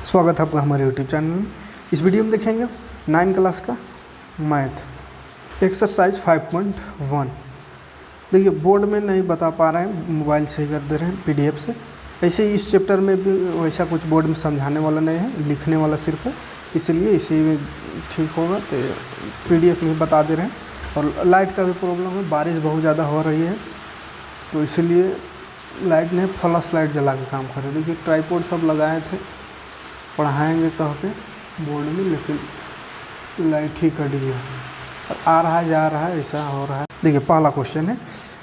स्वागत है आपका हमारे YouTube चैनल में। इस वीडियो में देखेंगे 9 क्लास का मैथ एक्सरसाइज 5.1। देखिए बोर्ड में नहीं बता पा रहे हैं, मोबाइल से ही कर दे रहे हैं PDF से। ऐसे ही इस चैप्टर में भी वैसा कुछ बोर्ड में समझाने वाला नहीं है, लिखने वाला सिर्फ है, इसलिए इसी में ठीक होगा तो PDF में बता दे रहे हैं। और लाइट का भी प्रॉब्लम है, बारिश बहुत ज़्यादा हो रही है तो इसलिए लाइट नहीं, फ्लैश लाइट जला के काम कर रहे। देखिए ट्राइपॉड सब लगाए थे, पढ़ाएंगे कह के बोर्ड में, लेकिन लाइट ही कट गया और आ रहा है जा रहा है, ऐसा हो रहा है। देखिए पहला क्वेश्चन है,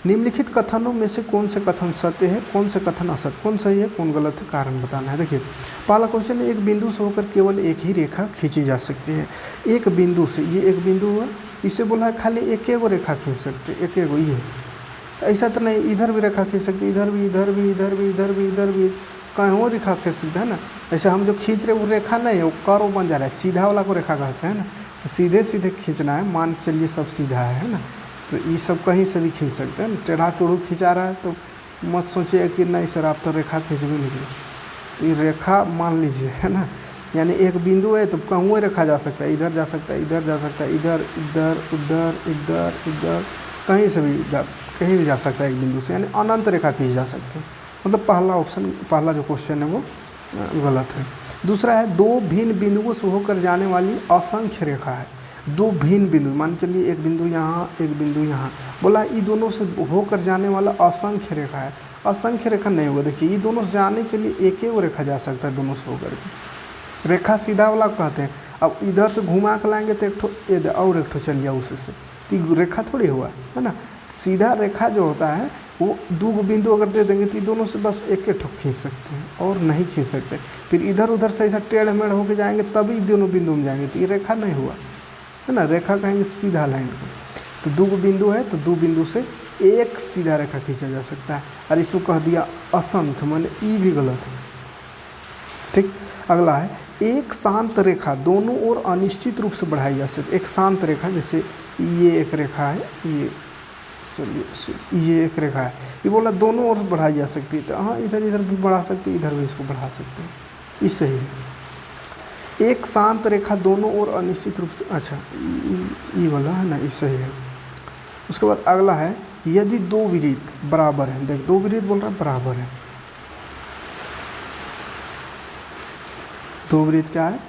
निम्नलिखित कथनों में से कौन से कथन सत्य है, कौन से कथन असत्य, कौन सही है कौन गलत है, कारण बताना है। देखिए पहला क्वेश्चन है, एक बिंदु से होकर केवल एक ही रेखा खींची जा सकती है। एक बिंदु से, ये एक बिंदु हुआ, इसे बोला है खाली एक एगो रेखा खींच सकते, एक एगो ये। तो ऐसा तो नहीं, इधर भी रेखा खींच सकते, इधर भी, इधर भी, इधर भी, इधर भी, इधर भी, कहीं वो रेखा खींच सकते हैं ना। ऐसे हम जो खींच रहे वो रेखा नहीं है, वो कर्व बन जा रहा है, सीधा वाला को रेखा कहते हैं ना। तो सीधे सीधे खींचना है, मान के चलिए सब सीधा है ना, तो ये सब कहीं से भी खींच सकते हैं ना। टेढ़ा टूढ़ू खिंचा रहा है तो मत सोचिए कि नहीं सर आप तो रेखा खींच भी नहीं, तो ये रेखा मान लीजिए है ना, यानी एक बिंदु है तो कहूँ रेखा जा सकता है, इधर जा सकता है, इधर जा सकता है, इधर, इधर, उधर, इधर, इधर, कहीं से भी कहीं भी जा सकता है एक बिंदु से, यानी अनंत रेखा खींच जा सकती है। मतलब पहला ऑप्शन, पहला जो क्वेश्चन है वो गलत है। दूसरा है, दो भिन्न बिंदुओं से होकर जाने वाली असंख्य रेखा है। दो भिन्न बिंदु, मान चलिए एक बिंदु यहाँ, एक बिंदु यहाँ, बोला ये दोनों से होकर जाने वाला असंख्य रेखा है। असंख्य रेखा नहीं होगा। देखिए ये दोनों से जाने के लिए एक ही रेखा जा सकता है, दोनों से होकर के। रेखा सीधा वाला कहते हैं। अब इधर से घुमा के लाएंगे तो एक ठो ये और एक ठो चल गया उससे, तो रेखा थोड़ी हुआ है ना। सीधा रेखा जो होता है वो दो बिंदु अगर दे देंगे तो दोनों से बस एक ठो खींच सकते हैं और नहीं खींच सकते। फिर इधर उधर से ऐसा टेढ़ मेढ़ होके जाएंगे तभी दोनों बिंदु में जाएंगे, तो ये रेखा नहीं हुआ है ना। रेखा कहेंगे सीधा लाइन को, तो दो बिंदु है तो दो बिंदु से एक सीधा रेखा खींचा जा सकता है। और इसमें कह दिया असंख्य, माने ई भी गलत है। ठीक, अगला है, एक शांत रेखा दोनों ओर अनिश्चित रूप से बढ़ाई जा सकती है। एक शांत रेखा, जैसे ये एक रेखा है, ये चलिए ये एक रेखा है, ये बोला दोनों ओर बढ़ाई जा सकती है, तो हाँ इधर इधर भी बढ़ा सकते हैं, इधर भी इसको बढ़ा सकते हैं, ये सही है। एक शांत रेखा दोनों ओर अनिश्चित रूप से, अच्छा ये वाला है ना, ये सही है। उसके बाद अगला है, यदि दो विरीत बराबर है, देख दो विरीत बोल रहा है बराबर है, दो विरीत क्या है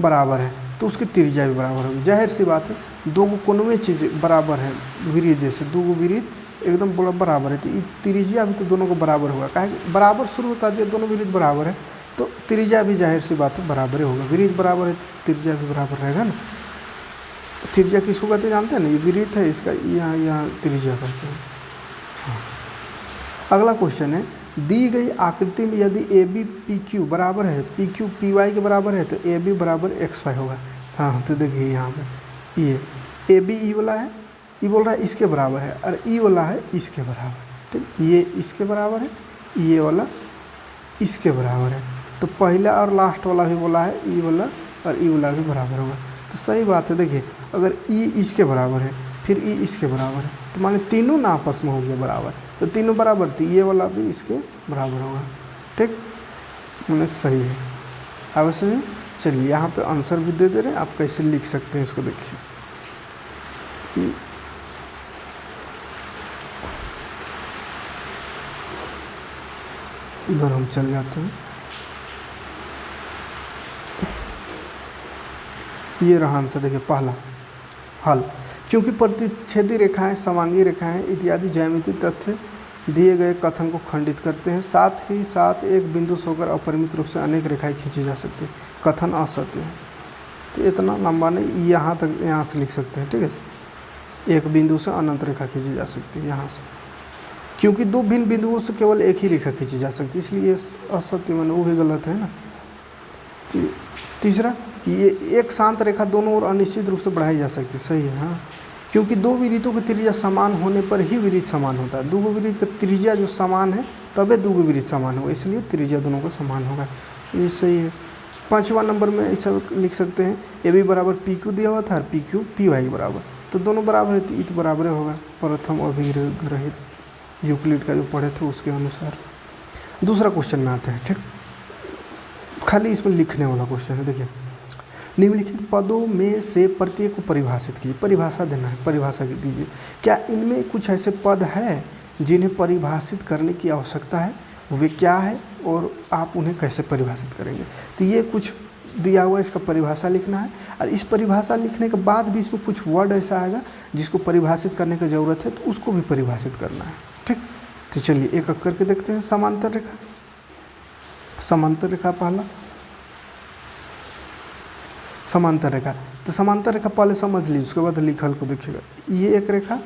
बराबर है, तो उसकी त्रिज्या भी बराबर होगी। जाहिर सी बात है, दो कोणीय चीज़ बराबर है, विरीत जैसे दो विरीत एकदम बोला बराबर है, तो त्रिज्या भी तो दोनों को बराबर होगा। कहे बराबर शुरू में कह दिया दोनों विरीत बराबर है, तो त्रिज्या भी जाहिर सी बात है बराबर ही होगा। विरीत बराबर है तो त्रिज्या भी बराबर रहेगा ना। त्रिज्या किसको कहते हैं जानते हैं ना, ये विरीत है, इसका यहाँ यहाँ त्रिज्या कहते हैं। हाँ। अगला क्वेश्चन है, दी गई आकृति में यदि ए बी पी क्यू बराबर है, पी क्यू पी वाई के बराबर है, तो ए बी बराबर एक्स वाई होगा। हाँ, तो देखिए यहाँ पे ये ए बी ई वाला है, ई बोल रहा है इसके बराबर है, और ई वाला है इसके बराबर। ठीक, ये इसके बराबर है, ये वाला इसके बराबर है, तो पहला और लास्ट वाला भी बोला है ई वाला और ई वाला भी बराबर होगा, तो सही बात है। देखिए अगर ई इसके बराबर है, फिर ई इसके बराबर है, तो माने तीनों ना आपस में हो गया बराबर, तो तीनों बराबर, तो ये वाला भी इसके बराबर होगा। ठीक, मैंने सही है। अब ऐसे चलिए यहाँ पे आंसर भी दे रहे हैं, आप कैसे लिख सकते हैं इसको देखिए। इधर हम चल जाते हैं, ये रहा आंसर। देखिए पहला हल, क्योंकि प्रतिच्छेदी रेखाएं, समांगी रेखाएं इत्यादि ज्यामितीय तथ्य दिए गए कथन को खंडित करते हैं, साथ ही साथ एक बिंदु से होकर अपरिमित रूप से अनेक रेखाएं खींची जा सकती है, कथन असत्य है। तो इतना लंबा नहीं, यहाँ तक यहाँ से लिख सकते हैं। ठीक है, एक बिंदु से अनंत रेखा खींची जा सकती है यहाँ से, क्योंकि दो भिन्न बिंदुओं से केवल एक ही रेखा खींची जा सकती है, इसलिए असत्य माने वो भी गलत है ना। तीसरा, ये एक शांत रेखा दोनों ओर अनिश्चित रूप से बढ़ाई जा सकती है, सही है। हाँ, क्योंकि दो विरीतों की त्रिज्या समान होने पर ही विरीत समान होता है। दो विरीत का त्रिज्या जो समान है तबे दो विरीत समान होगा, इसलिए त्रिज्या दोनों को समान होगा, ये सही है। पाँचवा नंबर में ऐसा लिख सकते हैं, ए बी बराबर पी क्यू दिया हुआ था और पी क्यू पी वाई बराबर, तो दोनों बराबर है, तो ई तो बराबर होगा। प्रथम अभिग्रहित यूक्लिड का जो पढ़े थे उसके अनुसार। दूसरा क्वेश्चन में आते हैं। ठीक, खाली इसमें लिखने वाला क्वेश्चन है। देखिए, निम्नलिखित पदों में से प्रत्येक को परिभाषित कीजिए। परिभाषा देना है, परिभाषा दीजिए। क्या इनमें कुछ ऐसे पद हैं जिन्हें परिभाषित करने की आवश्यकता है? वे क्या है और आप उन्हें कैसे परिभाषित करेंगे? तो ये कुछ दिया हुआ है, इसका परिभाषा लिखना है। और इस परिभाषा लिखने के बाद भी इसमें कुछ वर्ड ऐसा आएगा जिसको परिभाषित करने की ज़रूरत है, तो उसको भी परिभाषित करना है। ठीक, तो चलिए एक एक करके देखते हैं। समांतर रेखा, समांतर रेखा पहला, समांतर रेखा। तो समांतर रेखा पहले समझ लीजिए, उसके बाद लिखल को देखिएगा। ये एक रेखा,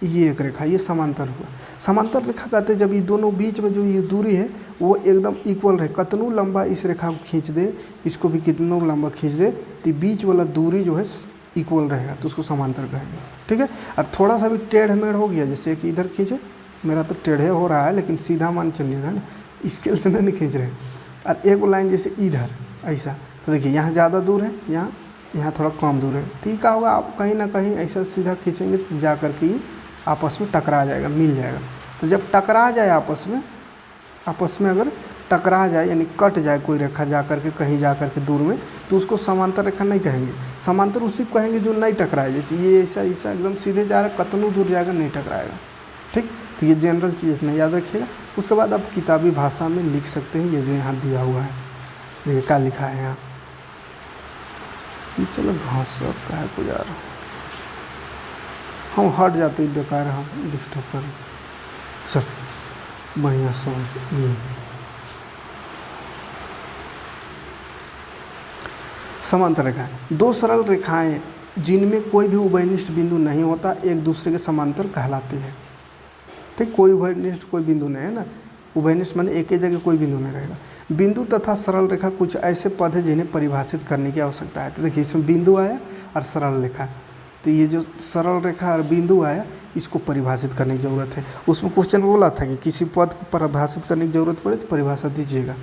ये एक रेखा, ये समांतर हुआ। समांतर रेखा कहते हैं जब ये दोनों बीच में जो ये दूरी है वो एकदम इक्वल रहे। कितनों लंबा इस रेखा को खींच दे, इसको भी कितनों लंबा खींच दे, तो बीच वाला दूरी जो है इक्वल रहेगा, तो उसको समांतर कहेंगे। ठीक है। और थोड़ा सा भी टेढ़ मेढ़ हो गया, जैसे कि इधर खींचे, मेरा तो टेढ़े हो रहा है लेकिन सीधा मान चलिएगा ना, स्केल से नहीं खींच रहे। और एक लाइन जैसे इधर ऐसा, तो देखिए यहाँ ज़्यादा दूर है, यहाँ थोड़ा कम दूर है, तो ये क्या होगा, आप कहीं ना कहीं ऐसा सीधा खींचेंगे तो जा कर के आपस में टकरा जाएगा, मिल जाएगा। तो जब टकरा जाए आपस में अगर टकरा जाए यानी कट जाए कोई रेखा जा कर के कहीं जा कर के दूर में, तो उसको समांतर रेखा नहीं कहेंगे। समांतर उसी को कहेंगे जो नहीं टकराए। जैसे ये ऐसा एकदम सीधे जा रहा है, कितनों दूर जाएगा नहीं टकराएगा। ठीक, तो ये जनरल चीज़ इतना याद रखिएगा। उसके बाद आप किताबी भाषा में लिख सकते हैं, ये जो यहाँ दिया हुआ है, देखिए क्या लिखा है यहाँ। चलो घास का है कुछ यार, हम हट जाते हैं, बेकार हम डिस्टर्ब कर। चल बढ़िया समझ। समांतर रेखा, दो सरल रेखाएं जिनमें कोई भी उभयनिष्ठ बिंदु नहीं होता एक दूसरे के समांतर कहलाती है। ठीक, कोई उभयनिष्ठ कोई बिंदु नहीं है ना, उभयनिष्ठ माने एक ही जगह कोई बिंदु नहीं रहेगा। बिंदु तथा सरल रेखा कुछ ऐसे पद हैं जिन्हें परिभाषित करने की आवश्यकता है। तो देखिए इसमें बिंदु आया और सरल रेखा, तो ये जो सरल रेखा और बिंदु आया इसको परिभाषित करने की ज़रूरत है। उसमें क्वेश्चन बोला था कि किसी पद को परिभाषित करने की ज़रूरत पड़े तो परिभाषा दीजिएगा।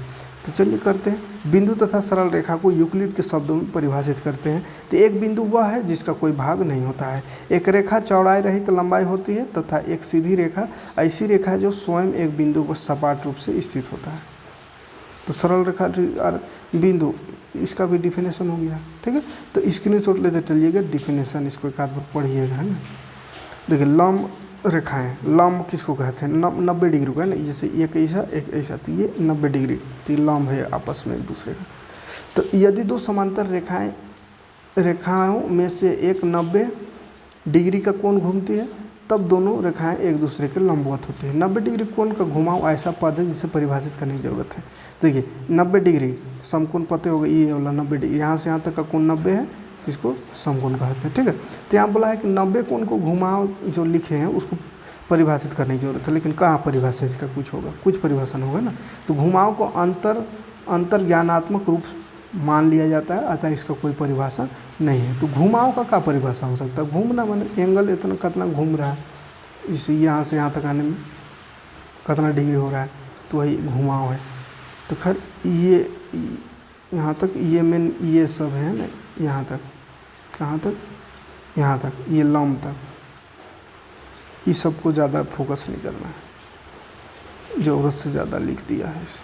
तो चलिए करते हैं। बिंदु तथा सरल रेखा को यूक्लिड के शब्दों में परिभाषित करते हैं। तो एक बिंदु वह है जिसका कोई भाग नहीं होता है। एक रेखा चौड़ाई रहित लंबाई होती है तथा एक सीधी रेखा ऐसी रेखा है जो स्वयं एक बिंदु पर सपाट रूप से स्थित होता है। तो सरल रेखा और बिंदु, इसका भी डिफिनेशन हो गया। ठीक है, तो स्क्रीनशॉट लेते चलिएगा, डिफिनेशन इसको एक आध बार पढ़िएगा, है ना। देखिए लंब रेखाएं, लंब किसको कहते हैं, 90 डिग्री को है ना, जैसे एक ऐसा तो ये 90 डिग्री, तो ये लंब है आपस में एक दूसरे का। तो यदि दो समांतर रेखाओं में से एक 90 डिग्री का कोण घूमती है तब दोनों रेखाएं एक दूसरे के लंबवत होती है। 90 डिग्री कोण का घुमाव ऐसा पद है जिसे परिभाषित करने की जरूरत है। देखिए 90 डिग्री समकोण पते हो गए, ये वाला 90 डिग्री, यहाँ से यहाँ तक का कोण 90 है तो इसको समकोण कहते हैं। ठीक है, तो यहाँ बोला है कि 90 कोण को घुमाव जो लिखे हैं उसको परिभाषित करने की जरूरत है। लेकिन कहाँ परिभाषा इसका कुछ होगा, कुछ परिभाषण होगा ना। तो घुमाव को अंतर ज्ञानात्मक रूप मान लिया जाता है, अतः इसका कोई परिभाषा नहीं है। तो घुमाव का क्या परिभाषा हो सकता है, घूमना माने एंगल इतना कितना घूम रहा है, इसे यहाँ से यहाँ तक आने में कितना डिग्री हो रहा है, तो वही घुमाव है। तो खैर ये यहाँ तक ये मेन ये सब है ना, यहाँ तक कहाँ तक, यहाँ तक ये लंब तक, ये सबको ज़्यादा फोकस नहीं करना है, ज़रूरत से ज़्यादा लिख दिया है इसे।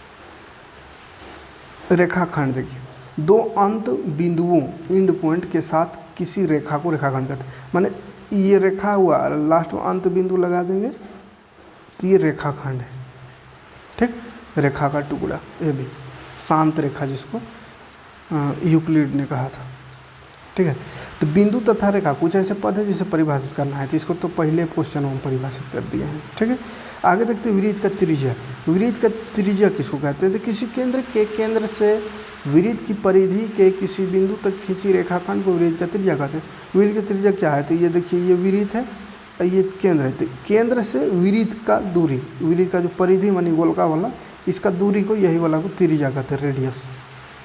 रेखाखंड, देखिए दो अंत बिंदुओं एंड पॉइंट के साथ किसी रेखा को रेखाखंड कहते हैं। माने ये रेखा हुआ और लास्ट में अंत बिंदु लगा देंगे तो ये रेखाखंड है। ठीक, रेखा का टुकड़ा, ये भी शांत रेखा जिसको यूक्लिड ने कहा था। ठीक है, तो बिंदु तथा रेखा कुछ ऐसे पद है जिसे परिभाषित करना है, तो इसको तो पहले क्वेश्चन में परिभाषित कर दिए हैं। ठीक है, आगे देखते हैं वृत्त का त्रिज्या। वृत्त का त्रिज्या किसको कहते हैं, तो किसी केंद्र के केंद्र से वृत्त की परिधि के किसी बिंदु तक खींची रेखाखंड को वृत्त का त्रिज्या कहते हैं। वृत्त का त्रिज्या क्या है, तो ये देखिए ये वृत्त है और ये केंद्र है, तो केंद्र से वृत्त का दूरी, वृत्त का जो परिधि मानी गोलका वाला, इसका दूरी को यही वाला को त्रिज्या कहते हैं, रेडियस।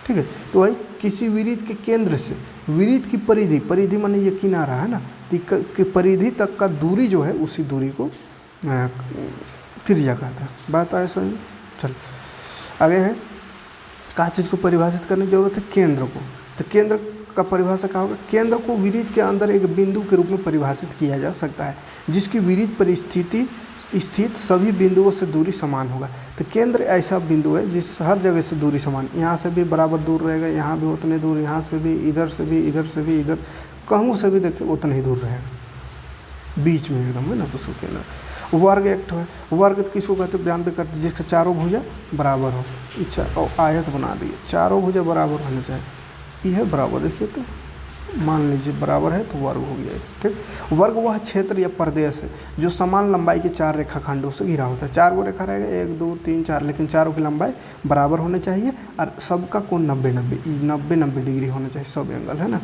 ठीक है, तो वही किसी वृत्त के केंद्र से वृत्त की परिधि, परिधि माने ये किनारा है ना, कि परिधि तक का दूरी जो है उसी दूरी को त्रिज्या कहता है। बात आए समझ में। चल आगे है, क्या चीज़ को परिभाषित करने की जरूरत है, केंद्र को। तो केंद्र का परिभाषा क्या होगा, केंद्र को वृत्त के अंदर एक बिंदु के रूप में परिभाषित किया जा सकता है जिसकी वृत्त पर स्थिति स्थित सभी बिंदुओं से दूरी समान होगा। तो केंद्र ऐसा बिंदु है जिस हर जगह से दूरी समान, यहाँ से भी बराबर दूर रहेगा, यहाँ भी उतने दूर, यहाँ से भी, इधर से भी, इधर से भी, इधर कहूँ से भी देखिए उतना ही दूर रहेगा, बीच में एकदम है ना। तो उसको केंद्र। वर्ग एक है, वर्ग किसको कहते हैं ध्यान पे करते, जिसका चारों भुजा बराबर हो। इच्छा और आयत बना दिए, चारों भुजा बराबर होने चाहिए, ये है बराबर। देखिए तो मान लीजिए बराबर है तो वर्ग हो गया। ठीक, वर्ग वह क्षेत्र या प्रदेश है जो समान लंबाई के 4 रेखाखंडों से घिरा होता है। 4 गो रेखा रहेगा, 1 2 3 4, लेकिन चारों की लंबाई बराबर होने चाहिए और सबका कोण 90 डिग्री होना चाहिए, सब एंगल है ना।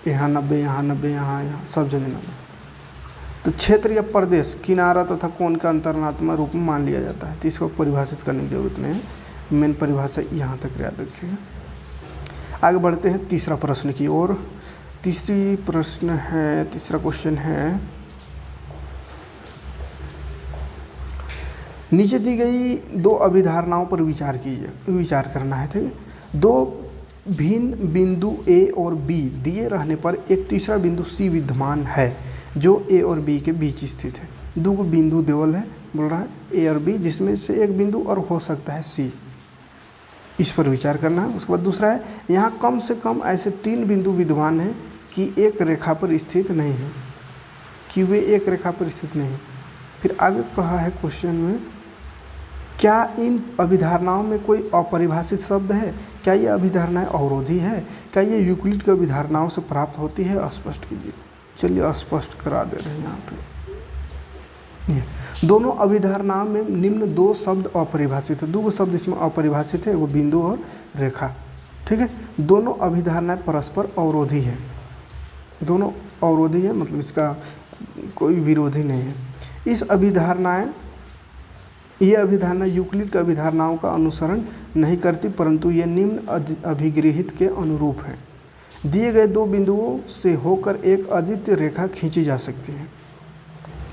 यहाँ 90, यहाँ 90, यहाँ सब जगह 90। तो क्षेत्र या प्रदेश किनारा तथा कोण का अंतरनात्मक रूप में मान लिया जाता है। तो इसको परिभाषित करने की जरूरत नहीं है, मेन परिभाषा यहाँ तक याद रखिएगा। आगे बढ़ते हैं तीसरा प्रश्न की ओर। तीसरा क्वेश्चन है, नीचे दी गई 2 अभिधारणाओं पर विचार करना है। ठीक है, 2 भिन्न बिंदु ए और बी दिए रहने पर एक तीसरा बिंदु सी विद्यमान है जो ए और बी के बीच स्थित है। 2 बिंदु देवल है, बोल रहा है ए और बी, जिसमें से एक बिंदु और हो सकता है सी, इस पर विचार करना है। उसके बाद दूसरा है, यहाँ कम से कम ऐसे 3 बिंदु विद्यमान हैं कि एक रेखा पर स्थित नहीं है, कि वे एक रेखा पर स्थित नहीं। फिर आगे कहा है क्वेश्चन में, क्या इन अभिधारणाओं में कोई अपरिभाषित शब्द है? क्या ये अभिधारणाएं अवरोधी है? क्या ये यूक्लिड की अभिधारणाओं से प्राप्त होती है? स्पष्ट कीजिए। चलिए स्पष्ट करा दे रहे हैं यहाँ पे। ये दोनों अभिधारणाओं में निम्न 2 शब्द अपरिभाषित है। 2 शब्द इसमें अपरिभाषित है, वो बिंदु और रेखा। ठीक है, दोनों अभिधारणाएं परस्पर अवरोधी है। दोनों अवरोधी है, मतलब इसका कोई विरोधी नहीं है। ये अभिधारणा यूक्लिड की अभिधारणाओं का अनुसरण नहीं करती, परंतु ये निम्न अभिगृहित के अनुरूप है। दिए गए 2 बिंदुओं से होकर एक अद्वितीय रेखा खींची जा सकती है।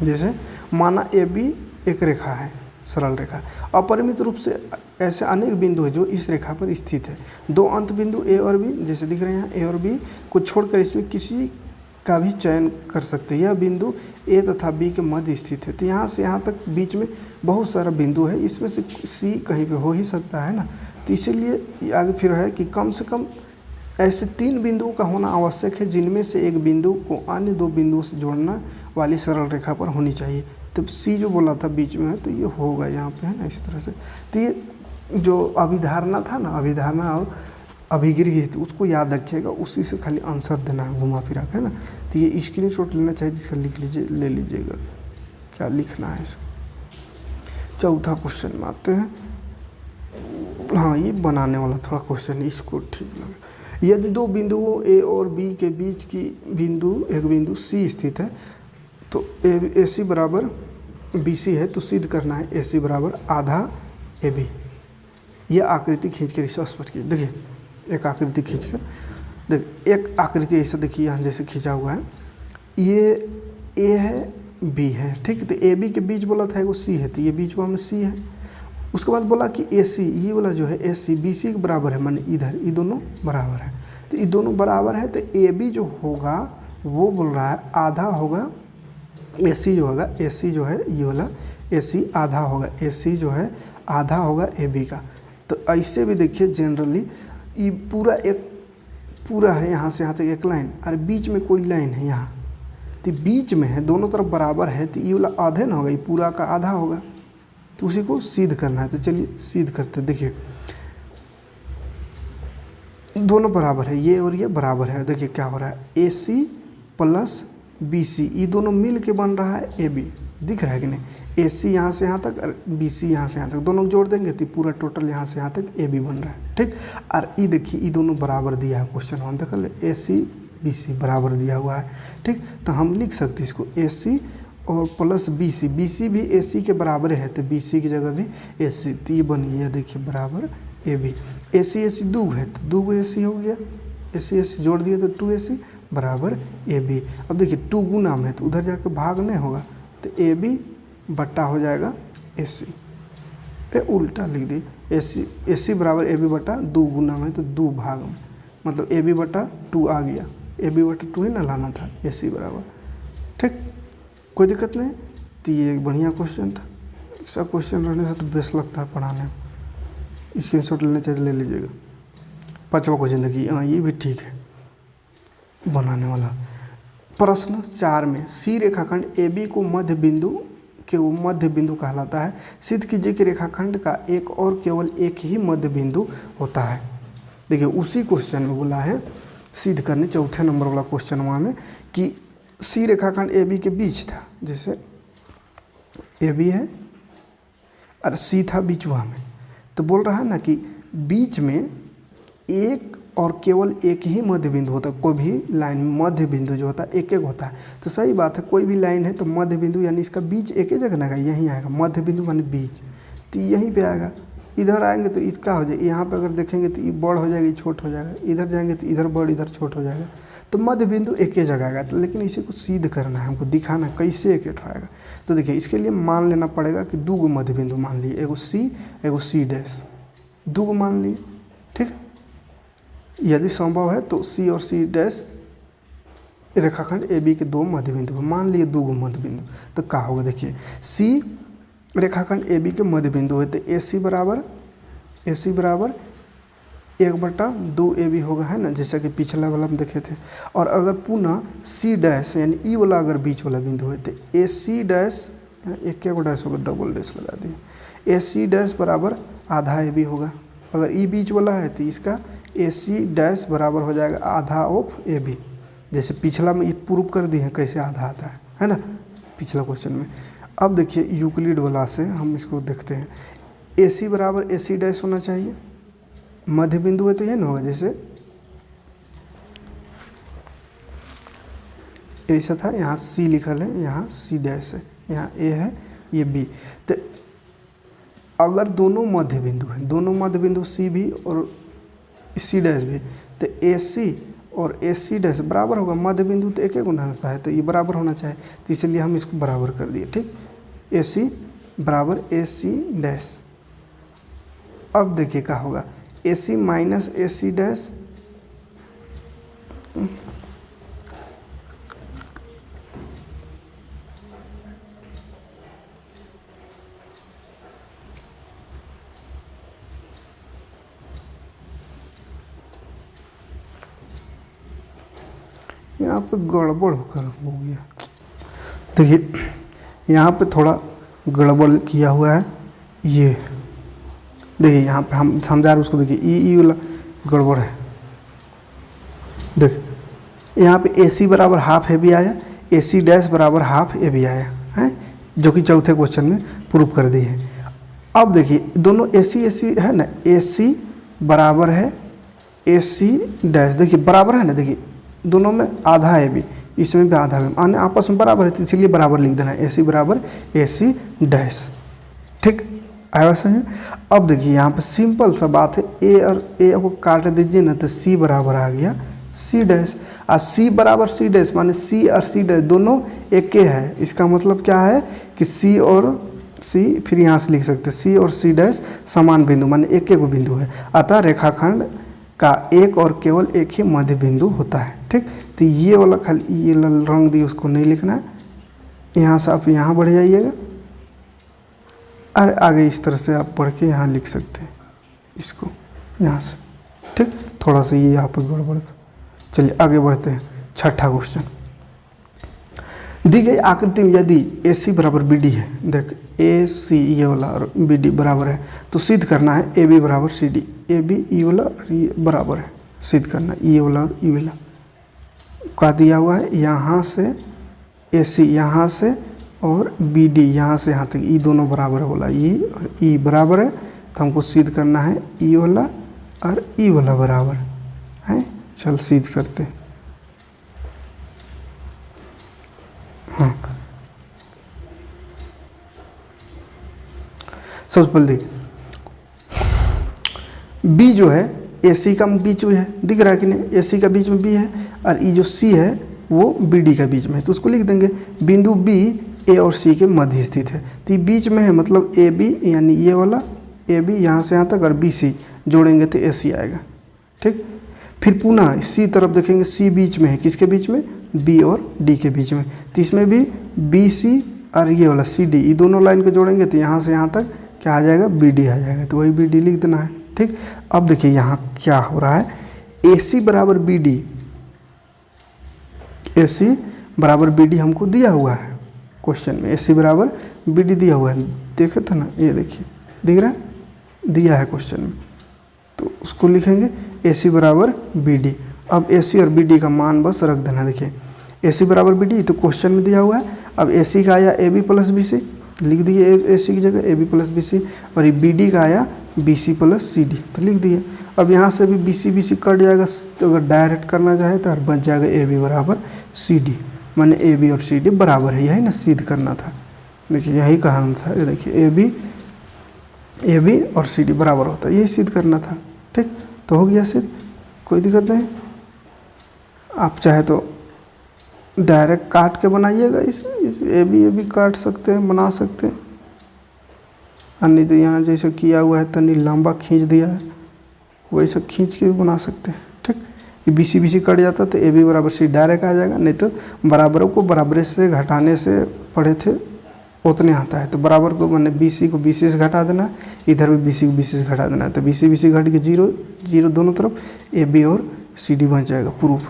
जैसे माना ए बी एक रेखा है, सरल रेखा। अपरिमित रूप से ऐसे अनेक बिंदु हैं जो इस रेखा पर स्थित है। 2 अंत बिंदु ए और बी जैसे दिख रहे हैं, ए और बी को छोड़कर इसमें किसी का भी चयन कर सकते हैं। यह बिंदु ए तथा बी के मध्य स्थित है। तो यहाँ से यहाँ तक बीच में बहुत सारा बिंदु है, इसमें से सी कहीं पे हो ही सकता है ना। तो इसीलिए आगे फिर है कि कम से कम ऐसे 3 बिंदुओं का होना आवश्यक है, जिनमें से एक बिंदु को अन्य 2 बिंदुओं से जोड़ना वाली सरल रेखा पर होनी चाहिए। तब सी जो बोला था बीच में है, तो ये होगा यहाँ पे, है ना, इस तरह से। तो ये जो अभिधारणा था ना, अभिधारणा और अभिगृहित, उसको याद रखिएगा, उसी से खाली आंसर देना है घुमा फिरा के, है ना। तो ये स्क्रीनशॉट लेना चाहिए, इसका लिख लीजिए, ले लीजिएगा क्या लिखना है इसको। चौथा क्वेश्चन में आते हैं। हाँ, ये बनाने वाला थोड़ा क्वेश्चन है, इसको ठीक लगे। यदि 2 बिंदुओं ए और बी के बीच की एक बिंदु सी स्थित है, तो ए सी बराबर बी सी है, तो सिद्ध करना है ए सी बराबर आधा ए बी। यह आकृति खींचकर इसे स्पष्ट कीजिए। देखिए एक आकृति खींचकर, देखिए एक आकृति ऐसा देखिए यहाँ जैसे खींचा हुआ है, ये ए है, बी है। ठीक है, तो ए बी के बीच बोला था वो सी है, तो ये बीच में सी है। उसके बाद बोला कि ए सी, ये वाला जो है ए सी बी सी के बराबर है, माने इधर ये दोनों बराबर है। तो ये दोनों बराबर है, तो ए बी जो होगा वो बोल रहा है आधा होगा ए सी जो होगा, ए सी जो है ये वाला ए सी आधा होगा, ए सी जो है आधा होगा ए बी का। तो ऐसे भी देखिए जनरली ये पूरा है, यहाँ से यहाँ तक एक लाइन, और बीच में कोई लाइन है यहाँ, तो बीच में है, दोनों तरफ बराबर है, तो ये वाला आधे ना होगा, ये पूरा का आधा होगा। तो उसी को सिद्ध करना है। तो चलिए सिद्ध करते। देखिए दोनों बराबर है, ये और ये बराबर है। देखिए क्या हो रहा है, ए सी प्लस बी सी, ये दोनों मिल के बन रहा है ए बी। दिख रहा है कि नहीं, ए सी यहाँ से यहाँ तक और बी सी यहाँ से यहाँ तक, दोनों जोड़ देंगे तो पूरा टोटल यहाँ से यहाँ तक ए बी बन रहा है। ठीक, और ये देखिए ये दोनों बराबर दिया है, क्वेश्चन हम देख ले, ए सी बी सी बराबर दिया हुआ है। ठीक, तो हम लिख सकते हैं इसको ए सी और plus B C, B C भी ए सी के बराबर है, तो बी सी की जगह भी ए सी, तो ये बनी है देखिए बराबर ए बी। ए सी 2 है, तो 2 ए सी हो गया, ए सी जोड़ दिए तो 2 ए सी बराबर ए बी। अब देखिए 2 गुना में, तो उधर जाकर भाग नहीं होगा, तो ए बी बट्टा हो जाएगा ए सी, पे उल्टा लिख दी, ए सी बराबर ए बी बट्टा 2 गुना में, तो 2 भाग में, मतलब ए बी बट्टा 2 आ गया, ए बी बट्टा 2 ही ना लाना था, ए सी बराबर। ठीक, कोई दिक्कत नहीं। तो ये एक बढ़िया क्वेश्चन था। ऐसा क्वेश्चन रहने से तो बेस्ट लगता है पढ़ाने में। स्क्रीनशॉट लेना चाहिए ले लीजिएगा। 5वां क्वेश्चन देखिए, हाँ ये भी ठीक है बनाने वाला। प्रश्न 4 में सी रेखाखंड AB को मध्य बिंदु कहलाता है। सिद्ध कीजिए कि रेखाखंड का एक और केवल एक ही मध्य बिंदु होता है। देखिए उसी क्वेश्चन में बोला है सिद्ध करने, चौथे नंबर वाला क्वेश्चन वहाँ में, कि सी रेखाखंड AB के बीच था। जैसे AB है और सी था बीच वहाँ में, तो बोल रहा है ना कि बीच में एक और केवल एक ही मध्य बिंदु होता है। कोई भी लाइन मध्य बिंदु जो होता है एक एक होता है। तो सही बात है, कोई भी लाइन है तो मध्य बिंदु यानी इसका बीच एक ही जगह ना, यहीं आएगा मध्य बिंदु माने बीच, तो यहीं पे आएगा। इधर आएंगे तो इसका हो जाएगा, यहाँ पे अगर देखेंगे तो ये बड़ हो जाएगा, ये छोट हो जाएगा। इधर जाएंगे तो इधर बड़ इधर छोट हो जाएगा। तो मध्य बिंदु एक ही जगह आएगा। तो लेकिन इसे कुछ सिद्ध करना है, हमको दिखाना कैसे एक आएगा। तो देखिए इसके लिए मान लेना पड़ेगा कि 2 मध्य बिंदु मान लिए, एगो C एगो C', 2 मान लिए। ठीक है, यदि संभव है तो C और C' रेखाखंड AB के 2 मध्य बिंदु मान लिए, 2 मध्य बिंदु। तो क्या होगा देखिए, C रेखाखंड AB के मध्य बिंदु है तो AC बराबर 1/2 AB होगा, है ना, जैसा कि पिछला वाला हम देखे थे। और अगर पुनः C' यानी ई वाला अगर बीच वाला बिंदु है तो AC', एक डैश होगा, डबल डैश लगा दिए, AC' बराबर आधा AB होगा। अगर ई बीच वाला है तो इसका AC' बराबर हो जाएगा आधा ऑफ AB। जैसे पिछला में ये प्रूफ कर दिए हैं कैसे आधा आता है ना, पिछला क्वेश्चन में। अब देखिए यूक्लिड वाला से हम इसको देखते हैं। AC बराबर AC' होना चाहिए, मध्य बिंदु है तो ये ना होगा, जैसे ऐसा था, यहाँ C लिखल है, यहाँ C' है, यहाँ A है, ये B। तो अगर दोनों मध्य बिंदु हैं, दोनों मध्य बिंदु C भी और C' भी, तो AC और AC' बराबर होगा। मध्य बिंदु तो एक गुना होता है तो ये बराबर होना चाहिए, तो इसलिए हम इसको बराबर कर दिए। ठीक, AC बराबर AC'। अब देखिए क्या होगा, AC माइनस AC', यहाँ पे गड़बड़ होकर हो गया। देखिए यहाँ पे थोड़ा गड़बड़ किया हुआ है। ये देखिए यहाँ पे हम समझा रहे उसको, देखिए ई वाला गड़बड़ है। देखिए यहाँ पे AC बराबर हाफ AB आया, AC' बराबर हाफ AB आया है, जो कि चौथे क्वेश्चन में प्रूफ कर दी है। अब देखिए दोनों AC है ना, AC बराबर है AC', देखिए बराबर है ना, देखिए दोनों में आधा है भी, इसमें भी आधा है, आने आपस में बराबर है, तो इसलिए बराबर लिख देना है, AC बराबर AC'। ठीक, आया समझ। अब देखिए यहाँ पे सिंपल सा बात है, A और A को काट दीजिए ना तो C बराबर आ गया C'। और C बराबर C' माने C और C' दोनों एक है। इसका मतलब क्या है कि C और C, फिर यहाँ से लिख सकते हैं C और C' समान बिंदु माने एक बिंदु है, अतः रेखाखंड का एक और केवल एक ही मध्य बिंदु होता है। ठीक, तो ये वाला खाली ये रंग दिए उसको नहीं लिखना है, यहाँ से आप यहाँ बढ़ जाइएगा और आगे इस तरह से आप पढ़ के यहाँ लिख सकते हैं इसको यहाँ से। ठीक, थोड़ा सा ये यहाँ पर गड़बड़ था। चलिए आगे बढ़ते हैं। छठा क्वेश्चन, दी गई आकृति में यदि AC बराबर BD है, देख AC ये वाला और BD बराबर है, तो सिद्ध करना है AB बराबर CD। AB ये वाला और ये बराबर है, सिद्ध करना ये वाला और ये वाला का दिया हुआ है। यहाँ से AC यहाँ से और BD यहाँ से यहाँ तक, ये दोनों बराबर है बोला, ये और ये बराबर है, तो हमको सिद्ध करना है ये वाला और ये वाला बराबर है। चल सिद्ध करते हैं। हाँ, सबसे पहले B जो है AC का बीच में है, दिख रहा है कि नहीं, AC का बीच में B है, और ये जो C है वो BD का बीच में है, तो उसको लिख देंगे बिंदु B A और C के मध्य स्थित है। तो ये बीच में है, मतलब AB यानी ये वाला AB यहाँ से यहाँ तक, और BC जोड़ेंगे तो AC आएगा। ठीक, फिर पुनः C तरफ देखेंगे, C बीच में है, किसके बीच में, B और D के बीच में, तो इसमें भी BC और ये वाला सी डी, ये दोनों लाइन को जोड़ेंगे तो यहाँ से यहाँ तक क्या आ जाएगा, बी डी आ जाएगा, तो वही बी डी लिख देना है। ठीक, अब देखिए यहाँ क्या हो रहा है, ए सी बराबर बी डी, ए सी बराबर बी डी हमको दिया हुआ है क्वेश्चन में, ए सी बराबर बी डी दिया हुआ है, देखे थे ना, ये देखिए दिख रहा है, दिया है क्वेश्चन में, तो उसको लिखेंगे ए सी बराबर बी डी। अब ए सी और बी डी का मान बस रख देना। देखिए ए सी बराबर बी डी तो क्वेश्चन में दिया हुआ है, अब ए सी का आया A B plus B C, लिख दिए ए सी की जगह A B plus B C, और ये बी डी का आया B C plus C D, तो लिख दिए। अब यहाँ से भी बी सी कट जाएगा, तो अगर डायरेक्ट करना चाहे तो बच जाएगा ए बी बराबर सी डी, मैंने ए बी और सी डी बराबर है, यही ना सिद्ध करना था। देखिए यही कहना था, ये देखिए ए बी और सी डी बराबर होता है, यही सिद्ध करना था। ठीक, तो हो गया सिद्ध, कोई दिक्कत नहीं। आप चाहे तो डायरेक्ट काट के बनाइएगा, इस ए बी काट सकते हैं, बना सकते हैं, और नहीं तो यहाँ जैसे किया हुआ है तनी लंबा खींच दिया है, वैसे खींच के भी बना सकते हैं। ठीक, ये बी सी कट जाता तो ए बी बराबर सी डायरेक्ट आ जाएगा, नहीं तो बराबरों को बराबर से घटाने से पढ़े थे उतने आता है, तो बराबर को मैंने बी सी को बी सी से घटा देना, इधर भी बी सी को बी सी से घटा देना है, तो बी सी घट के जीरो जीरो दोनों तरफ ए बी और सी डी बन जाएगा प्रूफ।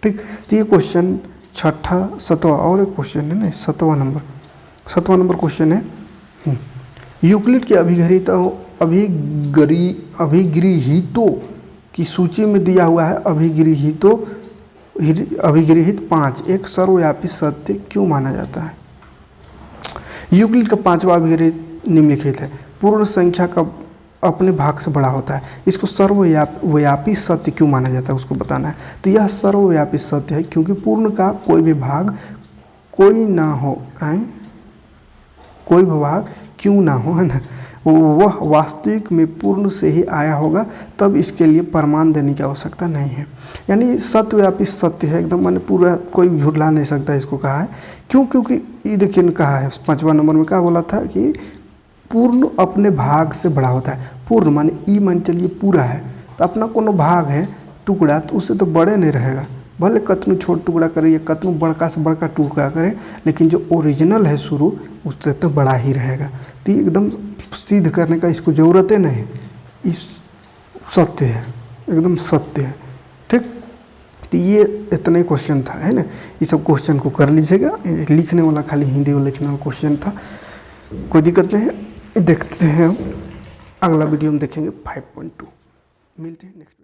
ठीक, तो ये क्वेश्चन छठा सातवां और एक क्वेश्चन है ना, सातवां नंबर क्वेश्चन है, यूक्लिड के अभिगृहीतों की सूची में दिया हुआ है अभिगृहित 5 एक सर्वव्यापी सत्य क्यों माना जाता है। यूक्लिड का 5वां अभिगृहित निम्नलिखित है, पूर्ण संख्या का अपने भाग से बड़ा होता है, इसको सर्वव्यापी सत्य क्यों माना जाता है उसको बताना है। तो यह सर्वव्यापी सत्य है क्योंकि पूर्ण का कोई भी भाग कोई ना हो, कोई भी भाग क्यों ना हो, है ना, वह वास्तविक में पूर्ण से ही आया होगा, तब इसके लिए प्रमाण देने की आवश्यकता नहीं है। यानी सत्यव्यापी सत्य है एकदम, मैंने पूरा कोई झुठला नहीं सकता, इसको कहा है क्यों, क्योंकि ये देखिए कहा है 5वां नंबर में क्या बोला था कि पूर्ण अपने भाग से बड़ा होता है। पूर्ण माने ई मान चलिए पूरा है, तो अपना कोनो भाग है टुकड़ा, तो उससे तो बड़े नहीं रहेगा, भले कतनू छोट टुकड़ा करे या कतनू बड़का से बड़का टुकड़ा करे, लेकिन जो ओरिजिनल है शुरू उससे तो बड़ा ही रहेगा। तो एकदम सिद्ध करने का इसको ज़रूरत है नहीं, इस सत्य है, एकदम सत्य है। ठीक, तो ये इतना ही क्वेश्चन था, है ना, ये सब क्वेश्चन को कर लीजिएगा, लिखने वाला खाली हिंदी में लिखने वाला क्वेश्चन था, कोई दिक्कत नहीं है। देखते हैं अगला वीडियो में देखेंगे 5.2, मिलते हैं नेक्स्ट।